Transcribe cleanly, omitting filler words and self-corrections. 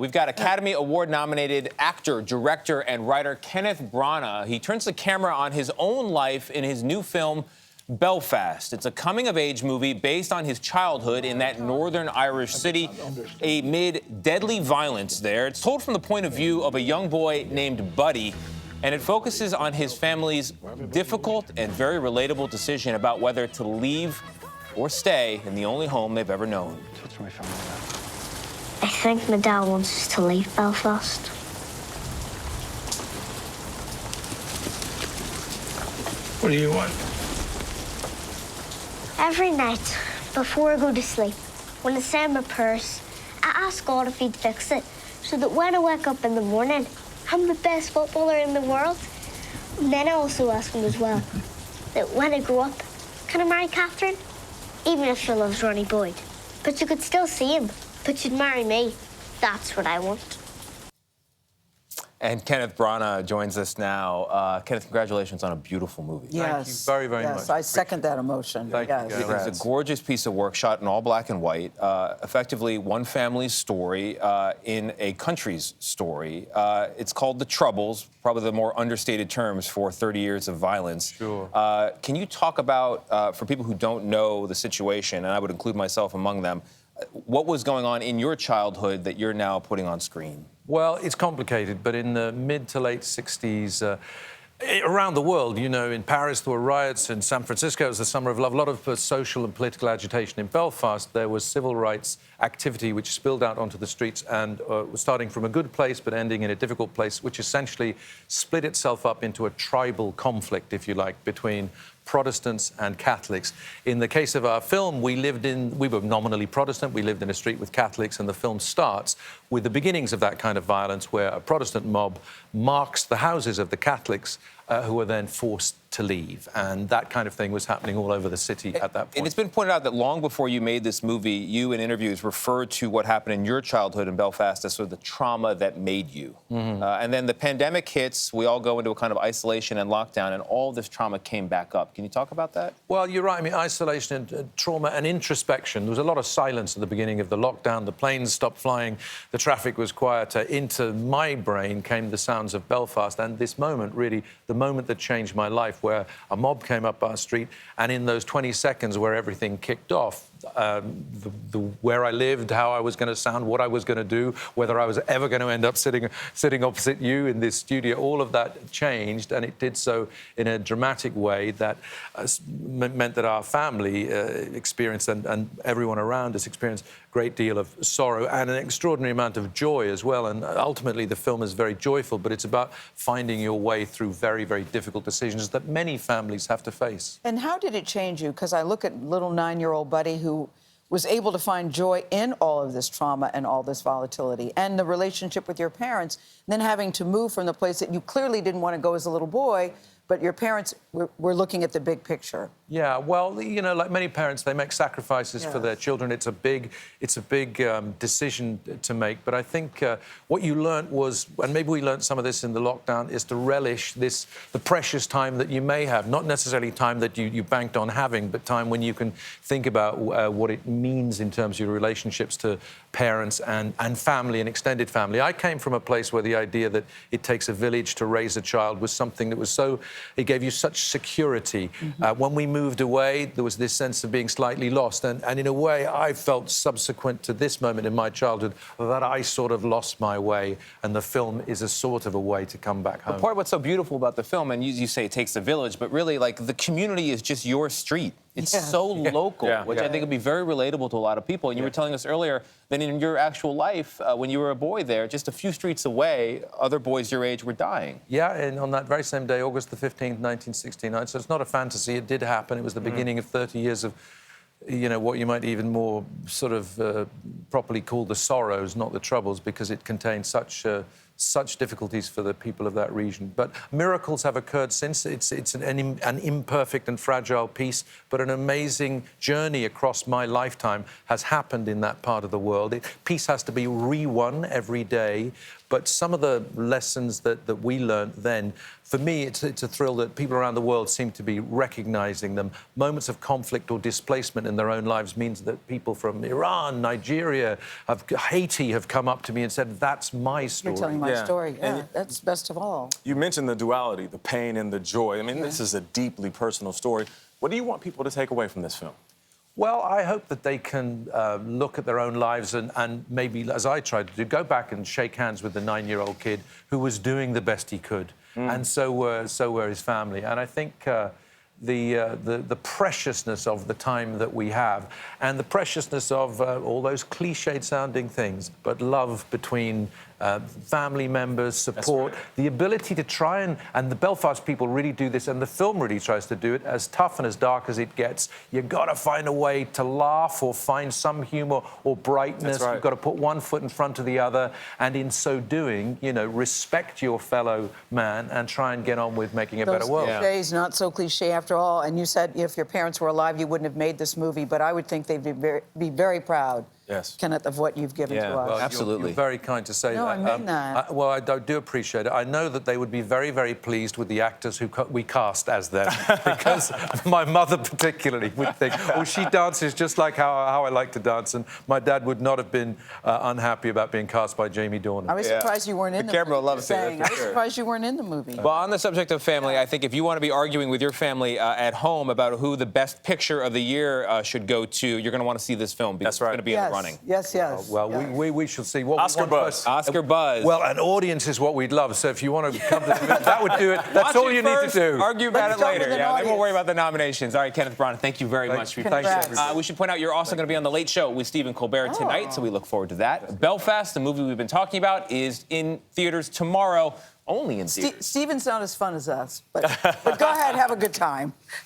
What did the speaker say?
we've got Academy Award-nominated actor, director, and writer Kenneth Branagh. He turns the camera on his own life in his new film, Belfast. It's a coming-of-age movie based on his childhood in that northern Irish city amid deadly violence there. It's told from the point of view of a young boy named Buddy, and it focuses on his family's difficult and very relatable decision about whether to leave or stay in the only home they've ever known. Touch my phone. I think my dad wants us to leave Belfast. What do you want? Every night, before I go to sleep, when I say my prayers, I ask God if he'd fix it, so that when I wake up in the morning, I'm the best footballer in the world. And then I also ask him as well, that when I grow up, can I marry Catherine? Even if she loves Ronnie Boyd. But you could still see him. But you'd marry me. That's what I want. And Kenneth Branagh joins us now. Kenneth, congratulations on a beautiful movie. Yes. Thank you very, very much. Yes, I second that emotion. Thank you, Yes. Gayle. It's a gorgeous piece of work shot in all black and white, effectively one family's story in a country's story. It's called The Troubles, probably the more understated terms for 30 years of violence. Sure. Can you talk about, for people who don't know the situation, and I would include myself among them, what was going on in your childhood that you're now putting on screen? Well, it's complicated, but in the mid to late 60s, around the world, you know, in Paris there were riots, in San Francisco it was the Summer of Love, a lot of social and political agitation. In Belfast there was civil rights activity which spilled out onto the streets and was starting from a good place but ending in a difficult place, which essentially split itself up into a tribal conflict, if you like, between Protestants and Catholics. In the case of our film, we were nominally Protestant, we lived in a street with Catholics, and the film starts with the beginnings of that kind of violence where a Protestant mob marks the houses of the Catholics who are then forced to leave. And that kind of thing was happening all over the city at that point. And it's been pointed out that long before you made this movie, you in interviews referred to what happened in your childhood in Belfast as sort of the trauma that made you. And then the pandemic hits, we all go into a kind of isolation and lockdown, and all this trauma came back up. Can you talk about that? Well, you're right. I mean, isolation and trauma and introspection. There was a lot of silence at the beginning of the lockdown. The planes stopped flying. The traffic was quieter. Into my brain came the sounds of Belfast. And this moment, really, the moment that changed my life, where a mob came up our street, and in those 20 seconds where everything kicked off, where I lived, how I was going to sound, what I was going to do, whether I was ever going to end up sitting opposite you in this studio, all of that changed, and it did so in a dramatic way that meant that our family experienced, and everyone around us experienced, a great deal of sorrow and an extraordinary amount of joy as well. And ultimately the film is very joyful, but it's about finding your way through very, very difficult decisions that many families have to face. And how did it change you? Because I look at little 9-year-old Buddy who was able to find joy in all of this trauma and all this volatility and the relationship with your parents, and then having to move from the place that you clearly didn't want to go as a little boy, but your parents were looking at the big picture. Yeah, well, you know, like many parents, they make sacrifices for their children. It's a big decision to make. But I think what you learnt was, and maybe we learnt some of this in the lockdown, is to relish the precious time that you may have. Not necessarily time that you banked on having, but time when you can think about what it means in terms of your relationships to parents and family and extended family. I came from a place where the idea that it takes a village to raise a child was something that was so, it gave you such security. When we moved away, there was this sense of being slightly lost. And in a way, I felt subsequent to this moment in my childhood that I sort of lost my way. And the film is a sort of a way to come back home. But part of what's so beautiful about the film, and you say it takes a village, but really, like, the community is just your street. It's so local, which I think would be very relatable to a lot of people. And you were telling us earlier that in your actual life, when you were a boy there, just a few streets away, other boys your age were dying. Yeah, and on that very same day, August the 15th, 1969. So it's not a fantasy. It did happen. It was the beginning of 30 years of, you know, what you might even more sort of properly call the sorrows, not the troubles, because it contained such such difficulties for the people of that region. But miracles have occurred since. It's an imperfect and fragile peace, but an amazing journey across my lifetime has happened in that part of the world. Peace has to be re-won every day. But some of the lessons that we learned then, for me, it's a thrill that people around the world seem to be recognizing them. Moments of conflict or displacement in their own lives means that people from Iran, Nigeria, Haiti have come up to me and said, that's my story. You're telling my Yeah. story. Yeah, And that's best of all. You mentioned the duality, the pain and the joy. I mean, this is a deeply personal story. What do you want people to take away from this film? Well, I hope that they can look at their own lives and maybe, as I tried to do, go back and shake hands with the 9-year-old kid who was doing the best he could. And so were his family. And I think the preciousness of the time that we have and the preciousness of all those cliched-sounding things, but love between family members, support, the ability to try and the Belfast people really do this, and the film really tries to do it, as tough and as dark as it gets. You've got to find a way to laugh or find some humour or brightness. That's right. You've got to put one foot in front of the other, and in so doing, you know, respect your fellow man and try and get on with making a better world. Those cliches, not so cliche after all. And you said if your parents were alive, you wouldn't have made this movie, but I would think they'd be very proud. Yes. Kenneth, of what you've given to us. Well, Absolutely. You're very kind to say No, that. I mean that. I do appreciate it. I know that they would be very, very pleased with the actors who we cast as them, because my mother particularly would think, oh, she dances just like how I like to dance, and my dad would not have been unhappy about being cast by Jamie Dornan. I was surprised you weren't in the camera movie. loves it, that's for I was sure. surprised you weren't in the movie. Well, on the subject of family, I think if you want to be arguing with your family at home about who the best picture of the year should go to, you're going to want to see this film because That's right. it's going to be in the running. Yes, yes. Well, yes. we shall see. What Oscar we want buzz. first- Oscar buzz. Well, an audience is what we'd love. So if you want to come to that would do it. That's Watch all it you first, need to do. Argue about Let's it go later. with an Yeah, then we'll worry audience. about the nominations. All right, Kenneth Branagh, thank you very much. Thanks, Congrats. everybody. We should point out you're also going to be on The Late Show with Stephen Colbert tonight, so we look forward to that. Belfast, the movie we've been talking about, is in theaters tomorrow, only in theaters. Stephen's not as fun as us, but go ahead, have a good time.